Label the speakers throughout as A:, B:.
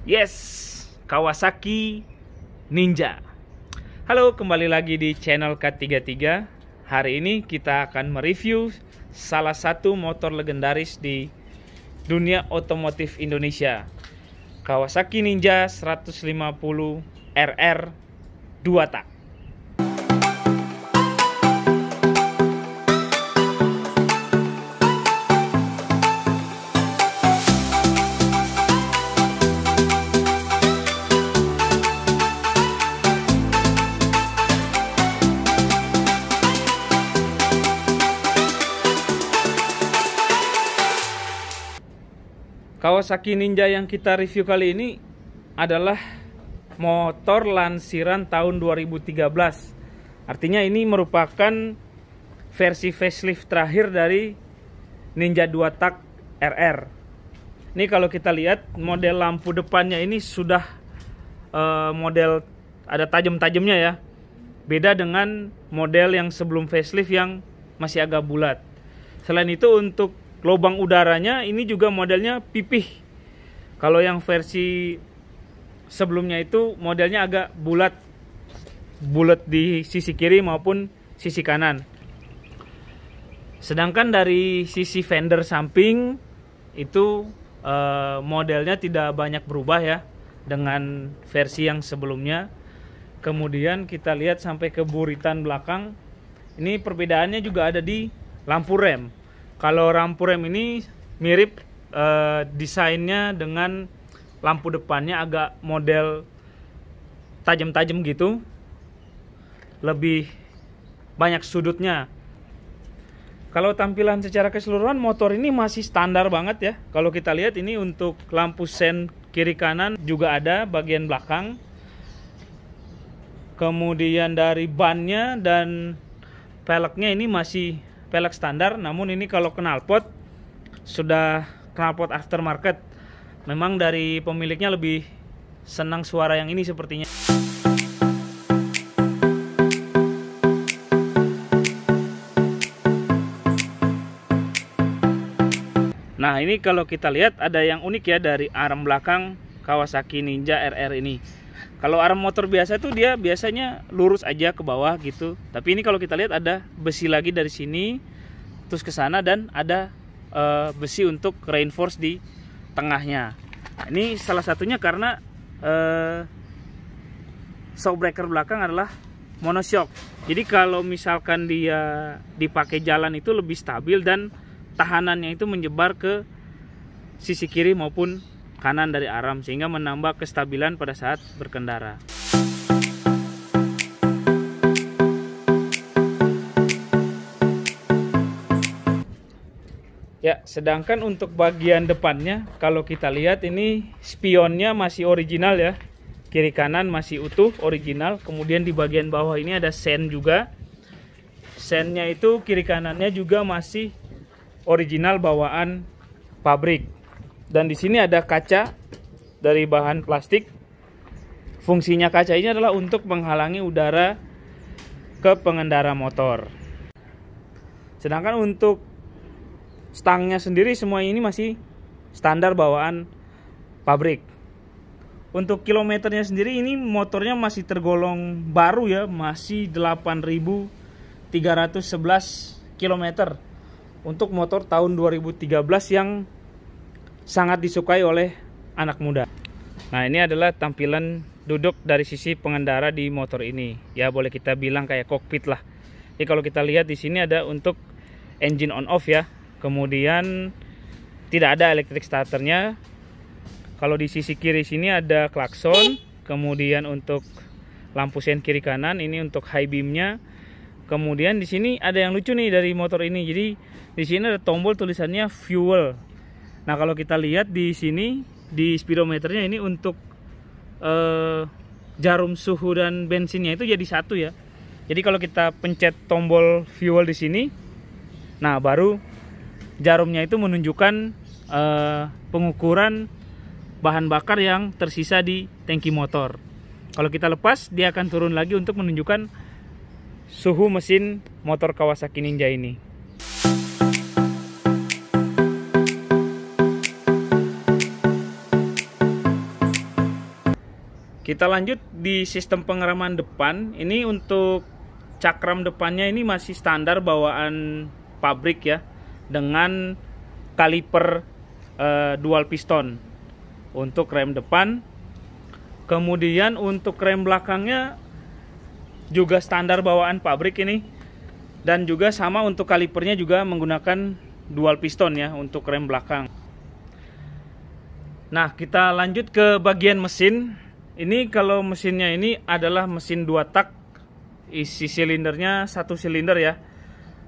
A: Yes, Kawasaki Ninja. Halo, kembali lagi di channel K33. Hari ini kita akan mereview salah satu motor legendaris di dunia otomotif Indonesia, Kawasaki Ninja 150 RR 2 tak. Kawasaki Ninja yang kita review kali ini adalah motor lansiran tahun 2013. Artinya ini merupakan versi facelift terakhir dari Ninja 2 tak RR. Ini kalau kita lihat model lampu depannya ini sudah model ada tajam-tajamnya ya. Beda dengan model yang sebelum facelift yang masih agak bulat. Selain itu untuk lubang udaranya ini juga modelnya pipih. Kalau yang versi sebelumnya itu modelnya agak bulat di sisi kiri maupun sisi kanan. Sedangkan dari sisi fender samping itu modelnya tidak banyak berubah ya dengan versi yang sebelumnya. Kemudian kita lihat sampai ke buritan belakang. Ini perbedaannya juga ada di lampu rem. Kalau lampu rem ini mirip desainnya dengan lampu depannya agak model tajam-tajam gitu. Lebih banyak sudutnya. Kalau tampilan secara keseluruhan motor ini masih standar banget ya. Kalau kita lihat ini untuk lampu sen kiri kanan juga ada bagian belakang. Kemudian dari bannya dan peleknya ini masih pelek standar, namun ini kalau knalpot sudah knalpot aftermarket. Memang dari pemiliknya lebih senang suara yang ini sepertinya. Nah, ini kalau kita lihat ada yang unik ya dari arm belakang Kawasaki Ninja RR ini. Kalau arm motor biasa tuh dia biasanya lurus aja ke bawah gitu. Tapi ini kalau kita lihat ada besi lagi dari sini terus ke sana dan ada besi untuk reinforce di tengahnya. Ini salah satunya karena shockbreaker belakang adalah monoshock. Jadi kalau misalkan dia dipakai jalan itu lebih stabil dan tahanannya itu menyebar ke sisi kiri maupun kanan dari arm sehingga menambah kestabilan pada saat berkendara. Ya, sedangkan untuk bagian depannya kalau kita lihat ini spionnya masih original ya. Kiri kanan masih utuh original. Kemudian di bagian bawah ini ada sen juga. Sennya itu kiri kanannya juga masih original bawaan pabrik. Dan di sini ada kaca dari bahan plastik. Fungsinya kaca ini adalah untuk menghalangi udara ke pengendara motor. Sedangkan untuk stangnya sendiri semua ini masih standar bawaan pabrik. Untuk kilometernya sendiri ini motornya masih tergolong baru ya, masih 8.311 km. Untuk motor tahun 2013 yang sangat disukai oleh anak muda. Nah, ini adalah tampilan duduk dari sisi pengendara di motor ini. Ya, boleh kita bilang kayak kokpit lah. Jadi kalau kita lihat di sini ada untuk engine on off ya. Kemudian tidak ada electric starternya. Kalau di sisi kiri sini ada klakson. Kemudian untuk lampu sen kiri kanan ini untuk high beamnya. Kemudian di sini ada yang lucu nih dari motor ini. Jadi di sini ada tombol tulisannya fuel. Nah, kalau kita lihat di sini di speedometernya ini untuk jarum suhu dan bensinnya itu jadi satu ya. Jadi kalau kita pencet tombol fuel di sini, nah baru jarumnya itu menunjukkan pengukuran bahan bakar yang tersisa di tangki motor. Kalau kita lepas, dia akan turun lagi untuk menunjukkan suhu mesin motor Kawasaki Ninja ini. Kita lanjut di sistem pengereman depan. Ini untuk cakram depannya ini masih standar bawaan pabrik ya, dengan kaliper dual piston untuk rem depan. Kemudian untuk rem belakangnya juga standar bawaan pabrik ini, dan juga sama untuk kalipernya juga menggunakan dual piston ya untuk rem belakang. Nah, kita lanjut ke bagian mesin. Ini kalau mesinnya ini adalah mesin 2 tak, isi silindernya 1 silinder ya,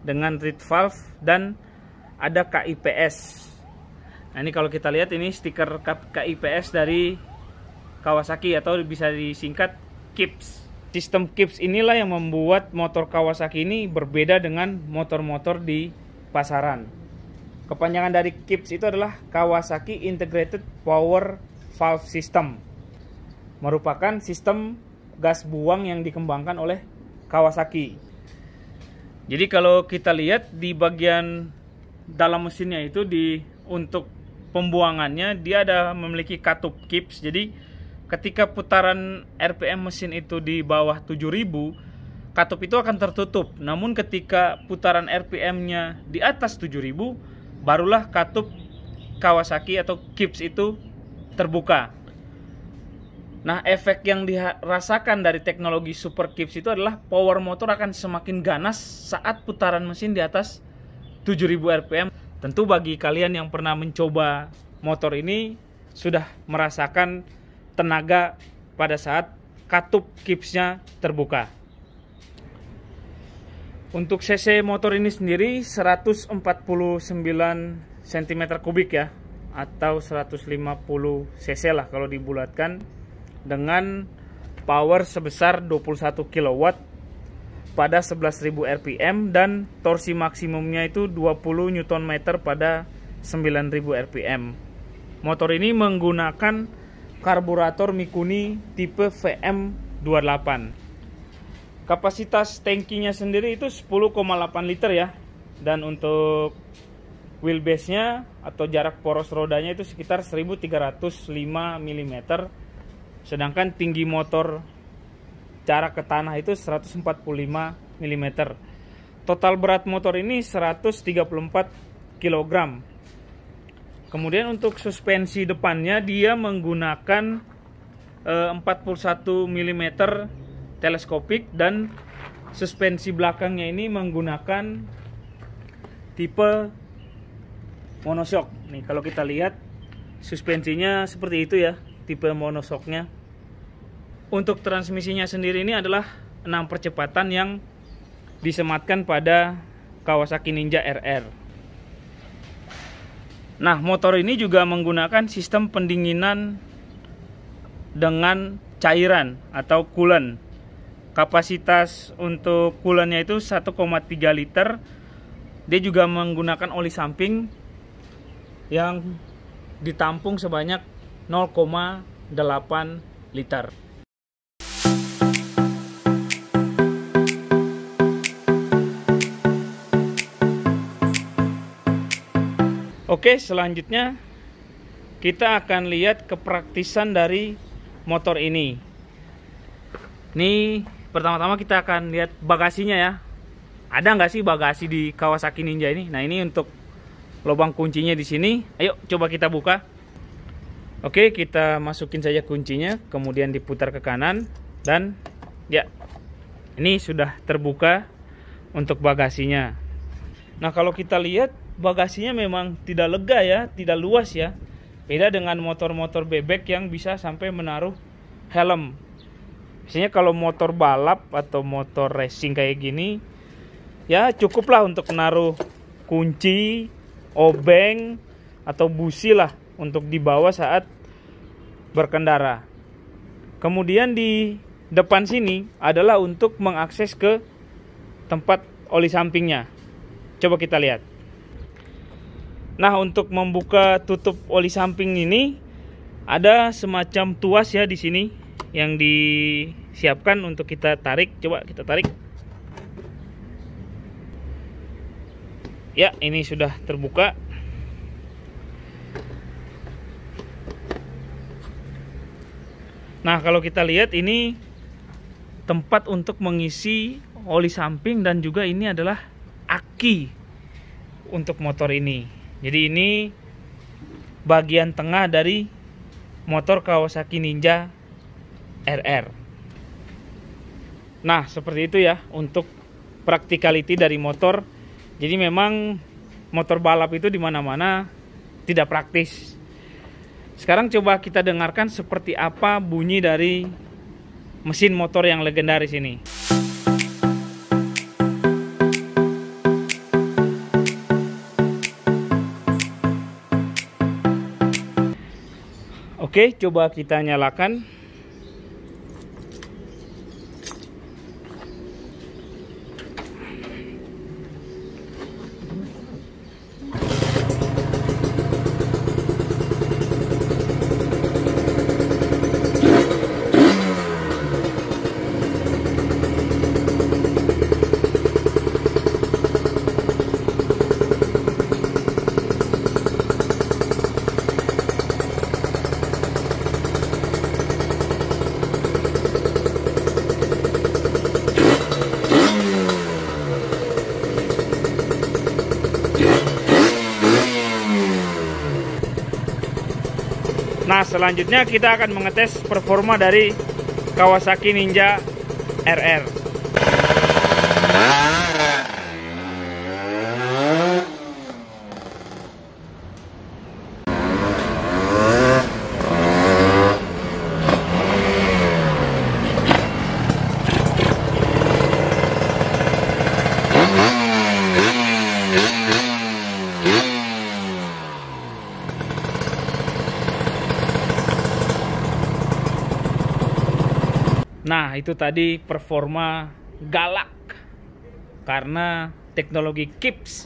A: dengan reed valve dan ada KIPS. Nah, ini kalau kita lihat ini stiker KIPS dari Kawasaki atau bisa disingkat KIPS. Sistem KIPS inilah yang membuat motor Kawasaki ini berbeda dengan motor-motor di pasaran. Kepanjangan dari KIPS itu adalah Kawasaki Integrated Power Valve System. Merupakan sistem gas buang yang dikembangkan oleh Kawasaki. Jadi kalau kita lihat di bagian dalam mesinnya itu, untuk pembuangannya dia ada memiliki katup KIPS. Jadi ketika putaran RPM mesin itu di bawah 7000, katup itu akan tertutup. Namun ketika putaran RPM-nya di atas 7000, barulah katup Kawasaki atau KIPS itu terbuka. Nah, efek yang dirasakan dari teknologi Super KIPS itu adalah power motor akan semakin ganas saat putaran mesin di atas 7000 RPM. Tentu bagi kalian yang pernah mencoba motor ini sudah merasakan tenaga pada saat katup KIPS-nya terbuka. Untuk cc motor ini sendiri 149 cm3 ya, atau 150 cc lah kalau dibulatkan, dengan power sebesar 21 kW pada 11.000 RPM dan torsi maksimumnya itu 20 Nm pada 9.000 RPM. Motor ini menggunakan karburator Mikuni tipe VM28. Kapasitas tangkinya sendiri itu 10,8 liter ya, dan untuk wheelbase-nya atau jarak poros rodanya itu sekitar 1305 mm. Sedangkan tinggi motor jarak ke tanah itu 145 mm. Total berat motor ini 134 kg. Kemudian untuk suspensi depannya dia menggunakan 41 mm teleskopik, dan suspensi belakangnya ini menggunakan tipe monoshock. Nih kalau kita lihat suspensinya seperti itu ya, tipe monoshocknya. Untuk transmisinya sendiri ini adalah 6 percepatan yang disematkan pada Kawasaki Ninja RR. Nah, motor ini juga menggunakan sistem pendinginan dengan cairan atau coolant. Kapasitas untuk coolantnya itu 1,3 liter. Dia juga menggunakan oli samping yang ditampung sebanyak 0,8 liter. Oke, selanjutnya kita akan lihat kepraktisan dari motor ini. Ini pertama-tama kita akan lihat bagasinya ya. Ada nggak sih bagasi di Kawasaki Ninja ini? Nah, ini untuk lubang kuncinya di sini. Ayo coba kita buka. Oke, kita masukin saja kuncinya, kemudian diputar ke kanan, dan ya, ini sudah terbuka untuk bagasinya. Nah, kalau kita lihat bagasinya memang tidak lega ya, tidak luas ya. Beda dengan motor-motor bebek yang bisa sampai menaruh helm. Biasanya kalau motor balap atau motor racing kayak gini, ya cukuplah untuk menaruh kunci, obeng, atau busi lah untuk dibawa saat berkendara. Kemudian di depan sini adalah untuk mengakses ke tempat oli sampingnya. Coba kita lihat. Nah, untuk membuka tutup oli samping ini ada semacam tuas ya di sini yang disiapkan untuk kita tarik. Coba kita tarik. Ya, ini sudah terbuka. Nah, kalau kita lihat ini tempat untuk mengisi oli samping dan juga ini adalah aki untuk motor ini. Jadi ini bagian tengah dari motor Kawasaki Ninja RR. Nah, seperti itu ya untuk practicality dari motor. Jadi memang motor balap itu di mana-mana tidak praktis. Sekarang coba kita dengarkan seperti apa bunyi dari mesin motor yang legendaris ini. Oke, coba kita nyalakan. Nah, selanjutnya kita akan mengetes performa dari Kawasaki Ninja RR. Nah, itu tadi performa galak karena teknologi KIPS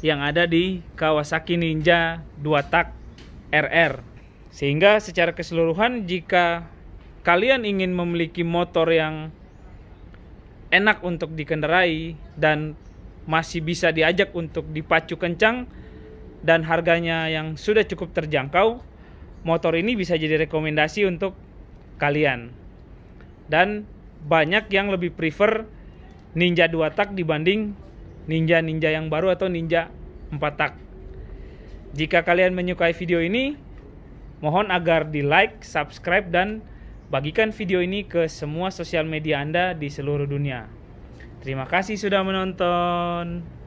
A: yang ada di Kawasaki Ninja 2-tak RR. Sehingga secara keseluruhan jika kalian ingin memiliki motor yang enak untuk dikendarai dan masih bisa diajak untuk dipacu kencang dan harganya yang sudah cukup terjangkau, motor ini bisa jadi rekomendasi untuk kalian. Dan banyak yang lebih prefer Ninja 2-tak dibanding Ninja yang baru atau Ninja 4-tak. Jika kalian menyukai video ini, mohon agar di like, subscribe, dan bagikan video ini ke semua sosial media Anda di seluruh dunia. Terima kasih sudah menonton.